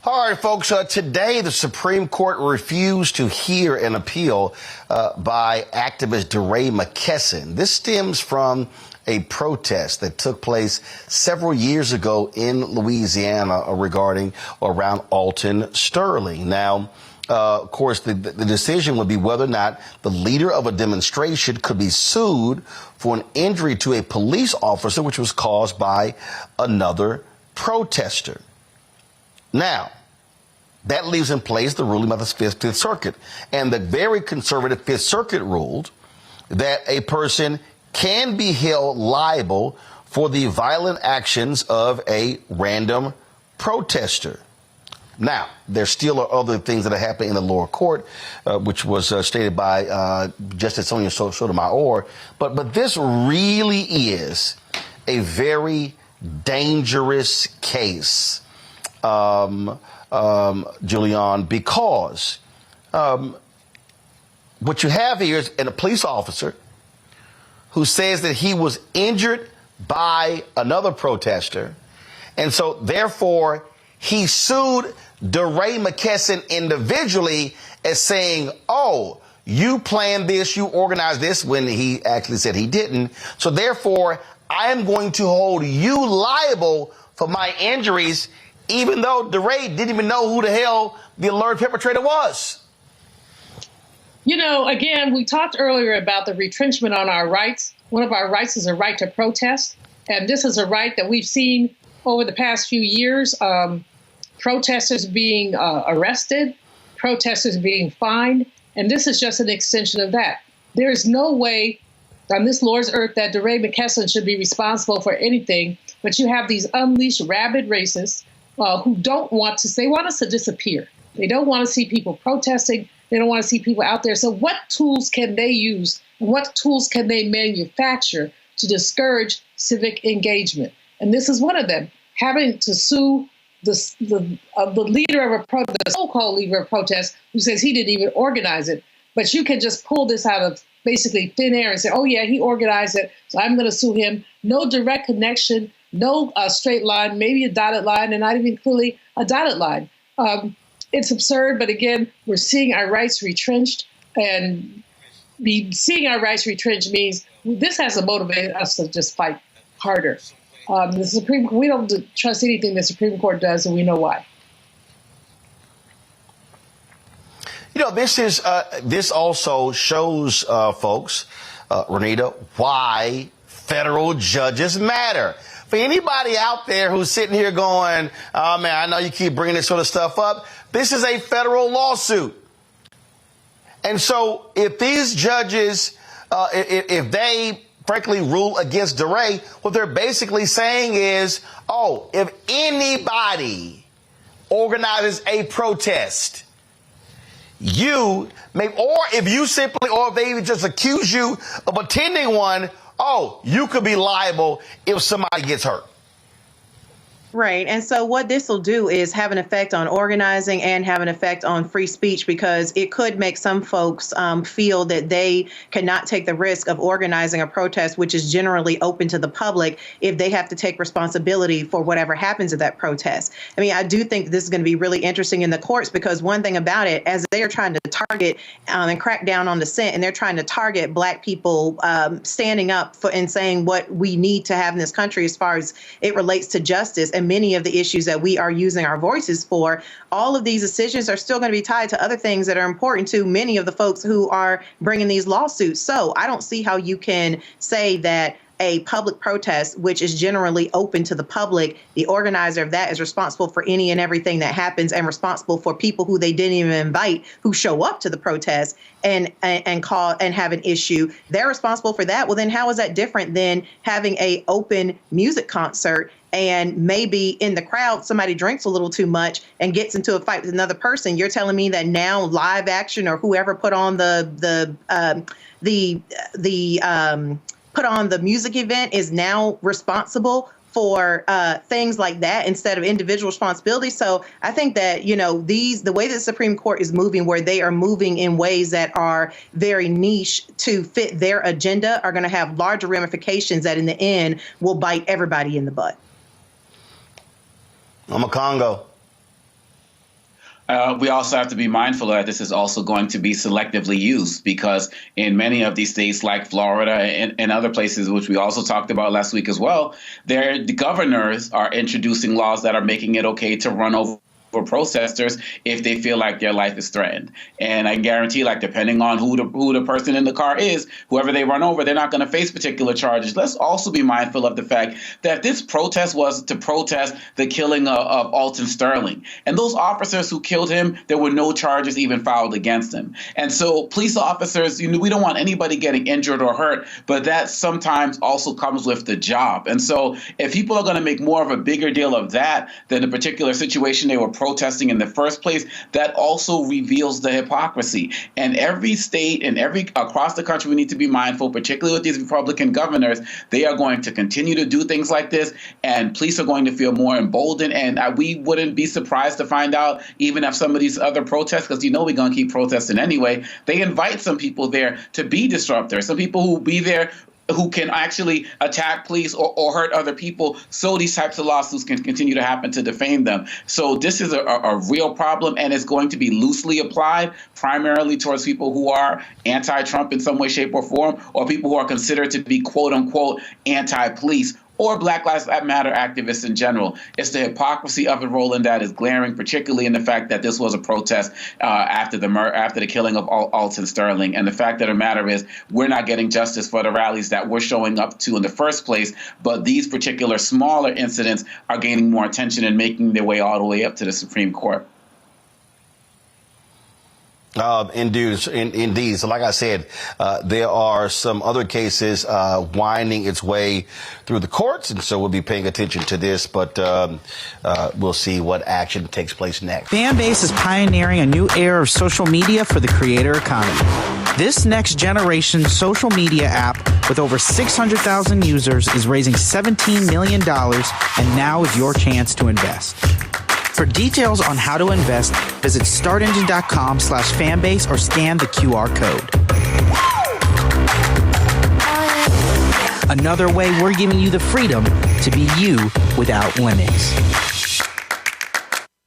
All right, folks, today the Supreme Court refused to hear an appeal by activist DeRay McKesson. This stems from a protest that took place several years ago in Louisiana around Alton Sterling. Now, of course, the decision would be whether or not the leader of a demonstration could be sued for an injury to a police officer which was caused by another protester. Now, that leaves in place the ruling by the Fifth Circuit. And the very conservative Fifth Circuit ruled that a person can be held liable for the violent actions of a random protester. Now, there still are other things that are happening in the lower court, which was stated by Justice Sonia Sotomayor. But this really is a very dangerous case, Julian, because what you have here is a police officer who says that he was injured by another protester. And so, therefore, he sued DeRay McKesson individually as saying, oh, you planned this, you organized this, when he actually said he didn't. So, therefore, I am going to hold you liable for my injuries, even though DeRay didn't even know who the hell the alleged perpetrator was. You know, again, we talked earlier about the retrenchment on our rights. One of our rights is a right to protest. And this is a right that we've seen over the past few years. Protesters being arrested, protesters being fined. And this is just an extension of that. There is no way on this Lord's earth that DeRay McKesson should be responsible for anything. But you have these unleashed rabid racists who don't want to, they want us to disappear. They don't want to see people protesting. They don't want to see people out there. So what tools can they use? And what tools can they manufacture to discourage civic engagement? And this is one of them, having to sue the leader of the so-called leader of protest who says he didn't even organize it. But you can just pull this out of basically thin air and say, oh, yeah, he organized it, so I'm going to sue him. No direct connection, no straight line, maybe a dotted line, and not even clearly a dotted line. It's absurd, but again, we're seeing our rights retrenched, and seeing our rights retrenched means this has to motivate us to just fight harder. The Supreme Court, we don't trust anything the Supreme Court does, and we know why. You know, this also shows, folks, Renita, why federal judges matter. For anybody out there who's sitting here going, oh, man, I know you keep bringing this sort of stuff up. This is a federal lawsuit. And so if these judges, if they frankly rule against DeRay, what they're basically saying is, oh, if anybody organizes a protest, you may, or if you simply, or if they even just accuse you of attending one, oh, you could be liable if somebody gets hurt. Right. And so what this will do is have an effect on organizing and have an effect on free speech, because it could make some folks feel that they cannot take the risk of organizing a protest, which is generally open to the public, if they have to take responsibility for whatever happens at that protest. I mean, I do think this is going to be really interesting in the courts, because one thing about it, as they are trying to target and crack down on dissent, and they're trying to target Black people standing up for and saying what we need to have in this country as far as it relates to justice, and many of the issues that we are using our voices for, all of these decisions are still going to be tied to other things that are important to many of the folks who are bringing these lawsuits. So I don't see how you can say that a public protest, which is generally open to the public, the organizer of that is responsible for any and everything that happens, and responsible for people who they didn't even invite who show up to the protest and call and have an issue. They're responsible for that. Well, then how is that different than having a open music concert and maybe in the crowd somebody drinks a little too much and gets into a fight with another person? You're telling me that now Live Action or whoever put on the music event is now responsible for things like that instead of individual responsibility. So I think that, you know, the way that the Supreme Court is moving, where they are moving in ways that are very niche to fit their agenda, are going to have larger ramifications that in the end will bite everybody in the butt. I'm a Congo. We also have to be mindful that this is also going to be selectively used, because in many of these states like Florida and other places, which we also talked about last week as well, the governors are introducing laws that are making it okay to run over protesters if they feel like their life is threatened. And I guarantee, like, depending on who the person in the car is, whoever they run over, they're not going to face particular charges. Let's also be mindful of the fact that this protest was to protest the killing of Alton Sterling. And those officers who killed him, there were no charges even filed against them. And so police officers, we don't want anybody getting injured or hurt, but that sometimes also comes with the job. And so if people are going to make more of a bigger deal of that than the particular situation they were protesting in the first place, that also reveals the hypocrisy. And every state and across the country, we need to be mindful, particularly with these Republican governors. They are going to continue to do things like this, and police are going to feel more emboldened. And we wouldn't be surprised to find out, even if some of these other protests, because we're going to keep protesting anyway, they invite some people there to be disruptors, some people who will be there who can actually attack police or hurt other people, so these types of lawsuits can continue to happen to defame them. So this is a real problem, and it's going to be loosely applied primarily towards people who are anti-Trump in some way, shape, or form, or people who are considered to be quote-unquote anti-police, or Black Lives Matter activists in general. It's the hypocrisy of it, Roland, that is glaring, particularly in the fact that this was a protest after the killing of Alton Sterling. And the fact of the matter is, we're not getting justice for the rallies that we're showing up to in the first place, but these particular smaller incidents are gaining more attention and making their way all the way up to the Supreme Court. Indeed. So like I said, there are some other cases winding its way through the courts, and so we'll be paying attention to this, but we'll see what action takes place next. Fanbase is pioneering a new era of social media for the creator economy. This next generation social media app with over 600,000 users is raising $17 million, and now is your chance to invest. For details on how to invest, visit startengine.com/fanbase or scan the QR code. Another way we're giving you the freedom to be you without limits.